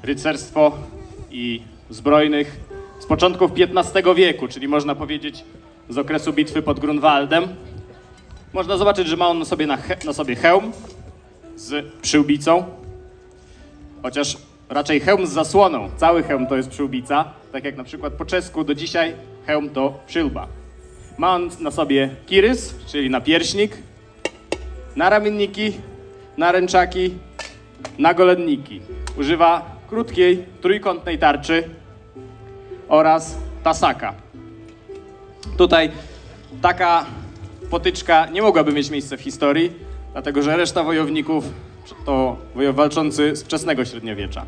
rycerstwo i zbrojnych z początków XV wieku, czyli można powiedzieć z okresu bitwy pod Grunwaldem. Można zobaczyć, że ma on na sobie hełm z przyłbicą, chociaż raczej hełm z zasłoną. Cały hełm to jest przyłbica, tak jak na przykład po czesku do dzisiaj hełm to przylba. Ma on na sobie kirys, czyli napierśnik, naramienniki, naręczaki, nagoledniki. Używa krótkiej, trójkątnej tarczy oraz tasaka. Tutaj taka potyczka nie mogłaby mieć miejsca w historii, dlatego że reszta wojowników to walczący z wczesnego średniowiecza.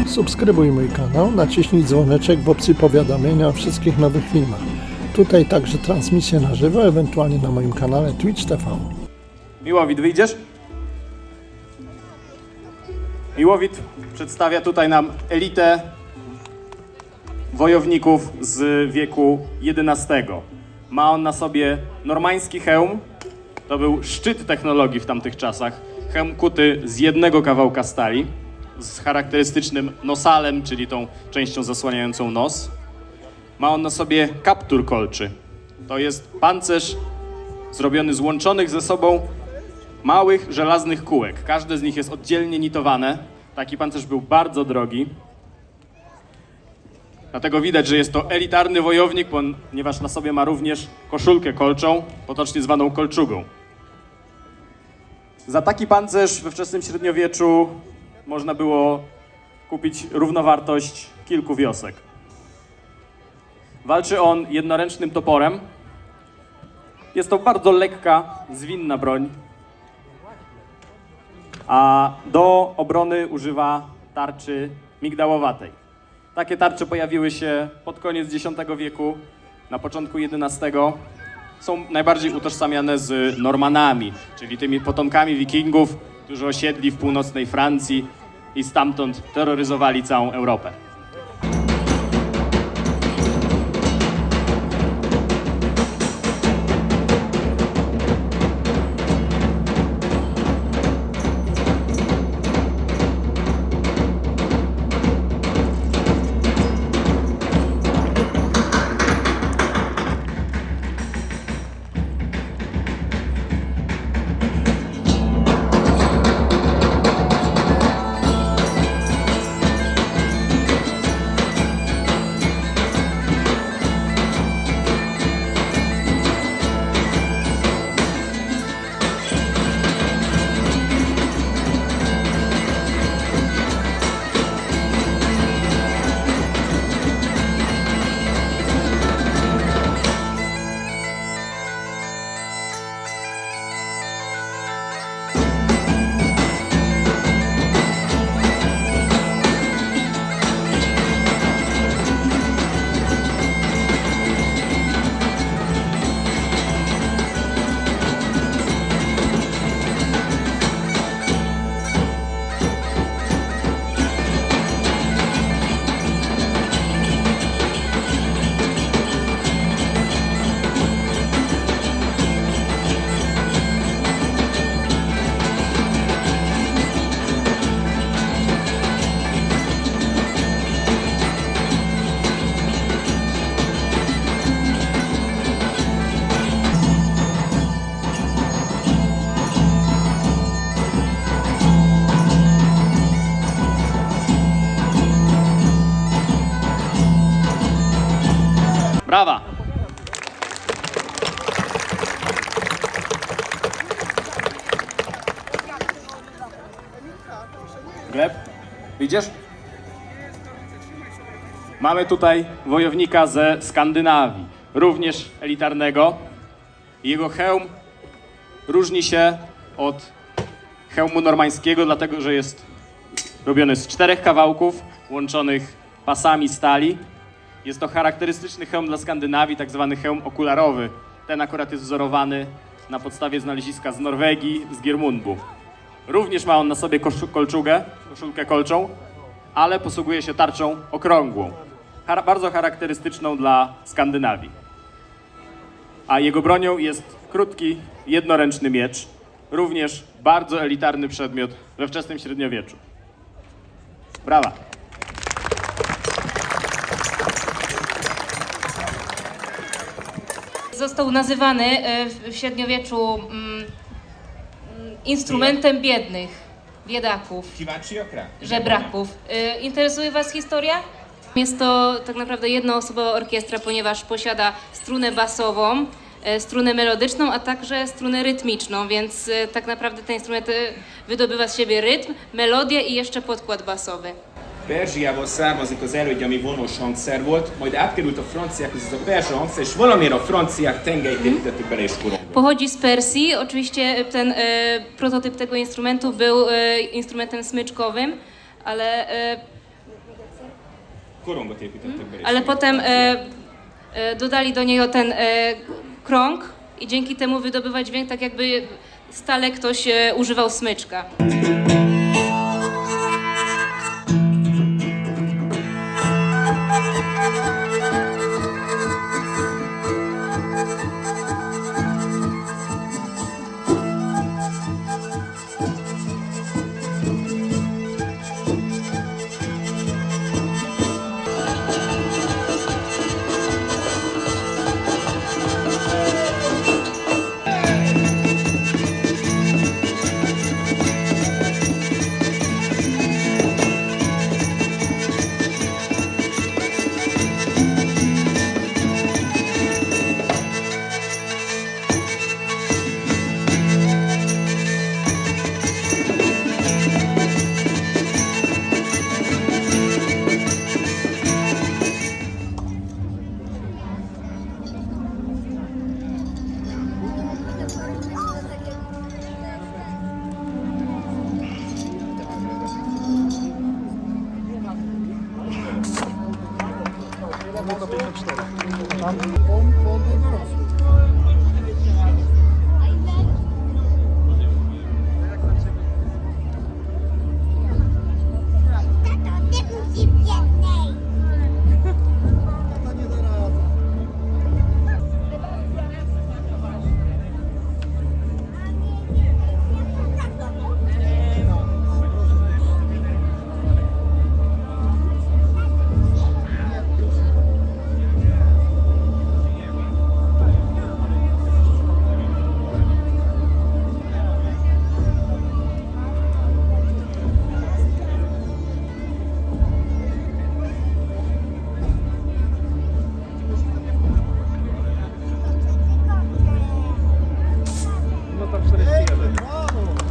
Subskrybuj mój kanał, naciśnij dzwoneczek w opcji powiadomienia o wszystkich nowych filmach. Tutaj także transmisje na żywo, ewentualnie na moim kanale Twitch TV. Miłowit, wyjdziesz? Miłowit przedstawia tutaj nam elitę wojowników z wieku XI. Ma on na sobie normański hełm. To był szczyt technologii w tamtych czasach. Hełm kuty z jednego kawałka stali, z charakterystycznym nosalem, czyli tą częścią zasłaniającą nos. Ma on na sobie kaptur kolczy. To jest pancerz zrobiony z łączonych ze sobą małych, żelaznych kółek. Każde z nich jest oddzielnie nitowane. Taki pancerz był bardzo drogi. Dlatego widać, że jest to elitarny wojownik, ponieważ na sobie ma również koszulkę kolczą, potocznie zwaną kolczugą. Za taki pancerz we wczesnym średniowieczu można było kupić równowartość kilku wiosek. Walczy on jednoręcznym toporem. Jest to bardzo lekka, zwinna broń, a do obrony używa tarczy migdałowatej. Takie tarcze pojawiły się pod koniec X wieku, na początku XI. Są najbardziej utożsamiane z Normanami, czyli tymi potomkami wikingów, którzy osiedli w północnej Francji i stamtąd terroryzowali całą Europę. Widzisz? Mamy tutaj wojownika ze Skandynawii, również elitarnego. Jego hełm różni się od hełmu normańskiego, dlatego że jest robiony z 4 kawałków łączonych pasami stali. Jest to charakterystyczny hełm dla Skandynawii, tak zwany hełm okularowy. Ten akurat jest wzorowany na podstawie znaleziska z Norwegii, z Geirmundu. Również ma on na sobie koszulkę kolczą, ale posługuje się tarczą okrągłą, bardzo charakterystyczną dla Skandynawii. A jego bronią jest krótki, jednoręczny miecz, również bardzo elitarny przedmiot we wczesnym średniowieczu. Brawa! Został nazywany w średniowieczu instrumentem biednych, biedaków, Kíváncsiak rá? żebraków. Interesuje Was historia? Jest to tak naprawdę jednoosobowa orkiestra, ponieważ posiada strunę basową, strunę melodyczną, a także strunę rytmiczną, więc tak naprawdę ten instrument wydobywa z siebie rytm, melodię i jeszcze podkład basowy. Perzsiából származik az elődje, ami vonós hangszer volt, majd átkerült a franciákhoz ez a perzsa hangszer, és valamiért a franciák tengelyt építették bele és korongol. Pochodzi z Persji, oczywiście ten prototyp tego instrumentu był instrumentem smyczkowym, ale Korongot építettek bele és ale korongol. potem dodali do niego ten krąg i dzięki temu wydobywa dźwięk tak jakby stale ktoś używał smyczka. Tato, ty musi więcej.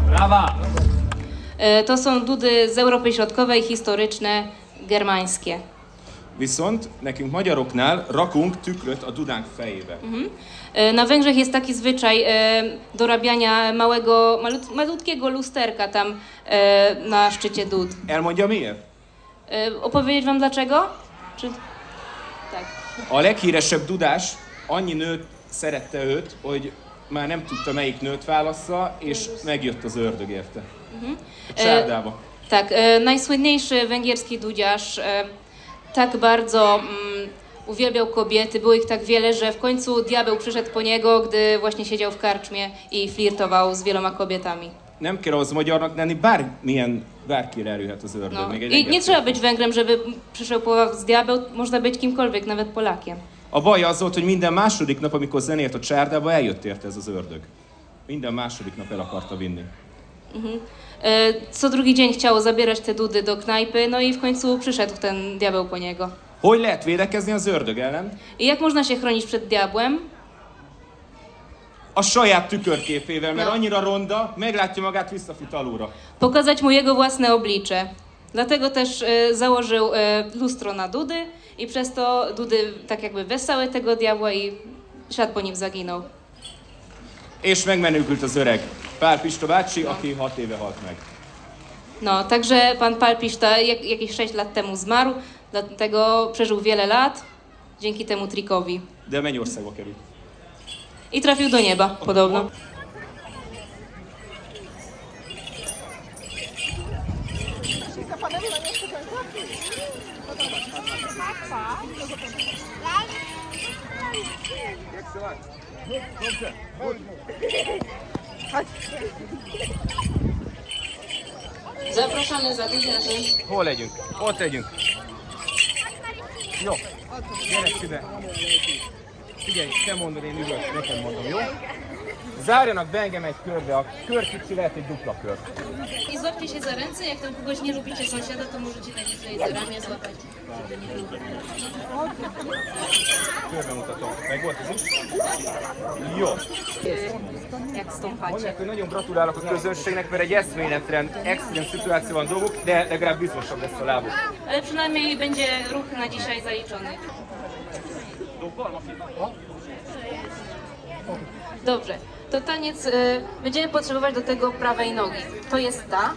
Brawa! To są dudy z Europy Środkowej, historyczne, germańskie. Viszont nekünk magyaroknál rakunk tükröt a dudánk fejébe. Na Węgrzech jest taki zwyczaj dorabiania malutkiego lusterka tam na szczycie dud. Elmondja miért? Opowiedzieć wam dlaczego? Czy... Tak. A leghíresebb dudás annyi nőt szerette őt, hogy már nem tudta melyik nőt válassza, és megjött az ördög érte. A csárdába. Tak, najsłynniejszy węgierski dudziarz tak bardzo uwielbiał kobiety, było ich tak wiele, że w końcu diabeł przyszedł po niego, gdy właśnie siedział w karczmie i flirtował z wieloma kobietami. Nem kell ahhoz magyarnak lenni, bárkire eljöhet az ördög. No. Még egy I nie egész trzeba być Węgrem, żeby przyszedł po was diabeł, można być kimkolwiek, nawet Polakiem. A baj az volt, hogy minden második nap, amikor zenélt a csárdába, eljött érte ez az ördög. Minden második nap el akarta vinni. Co drugi dzień chciało zabierać te dudy do knajpy, no i w końcu przyszedł ten diabeł po niego. Hogy lehet védekezni az ördög ellen? I jak można się chronić przed diabłem? A saját tükörképével, mert Na. annyira ronda, meglátja magát, visszafut alulra. Pokazać mu jego własne oblicze. Dlatego też założył lustro na Dudy i przez to Dudy tak jakby wessały tego diabła i ślad po nim zaginął. És megmenekült az öreg Pál Pista bácsi, aki 6 éve halt meg. No, także pan Pál Pista jakieś 6 lat temu zmarł, dlatego przeżył wiele lat dzięki temu trikowi. De a Mennyországba került. I trafił do nieba, podobno. Zapraszamy za tydzień. Hol legyünk? Ott legyünk. Jó. Gyere ide. Figyelj, te mondod, én ülök, neked mondom, jó? Zárjanak be engem egy körbe, a kör kicsi lehet egy dupla kör. I złapcie się za ręce, jak tam kogoś nie lubicie sąsiada, to możecie najwyżej za ramię złapać. Körbe mutatom. Meg volt ez is? Jó. Jak stąpacie. Mondják, hogy nagyon gratulálok a közönségnek, mert egy eszméletlen, extrém szituációban dolgok, de legalább biztosabb lesz a lábuk. Ale przynajmniej będzie ruch na dzisiaj zaliczony. Dobrze, to taniec będziemy potrzebować do tego prawej nogi. To jest ta.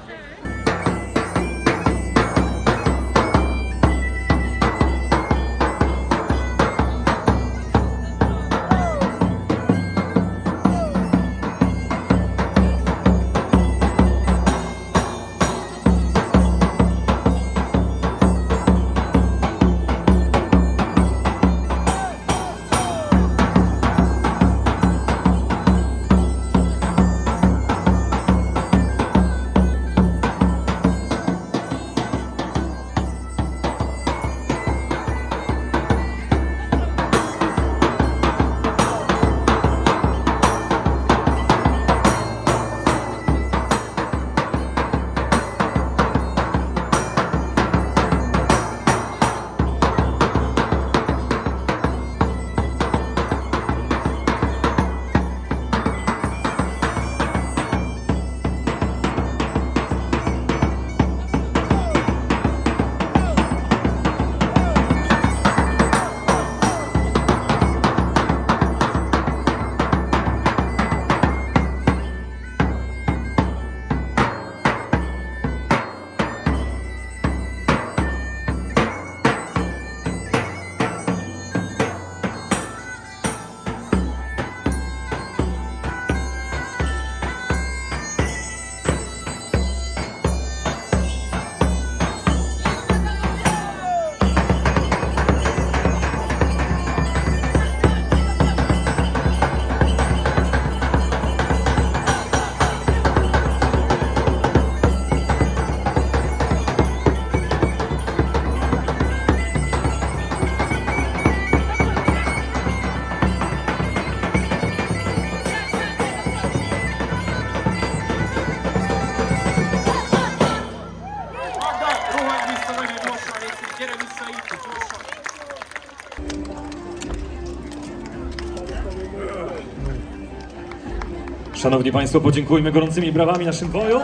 Szanowni Państwo, podziękujmy gorącymi brawami naszym wojom.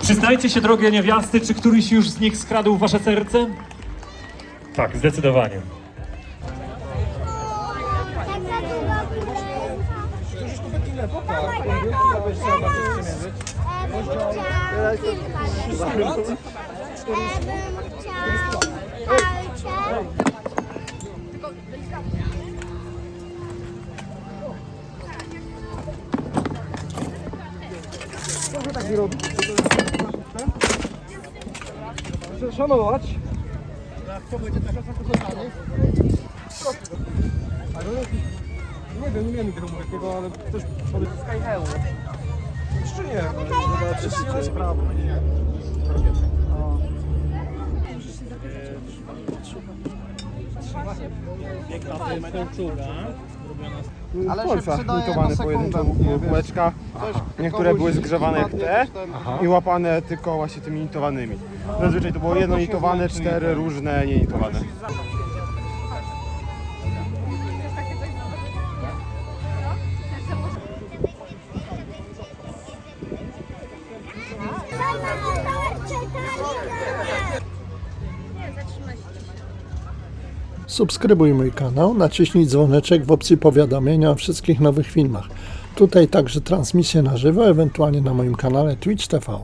Przyznajcie się, drogie niewiasty, czy któryś już z nich skradł w wasze serce? Tak, zdecydowanie. Szanować. Kto będzie teraz zakochany? Ale nie wiem, nie miałem tego takiego, ale ktoś sobie Skyheu. Jeszcze nie, zobaczysz, to jest prawo. Ale Polsach lutowane pojedyncze kółeczka. Niektóre były zgrzewane jak te i łapane tylko właśnie tymi nitowanymi. Zazwyczaj to było jedno nitowane, 4 różne nienitowane. Daj, mamo, daj. Subskrybuj mój kanał, naciśnij dzwoneczek w opcji powiadomienia o wszystkich nowych filmach. Tutaj także transmisje na żywo, ewentualnie na moim kanale Twitch TV.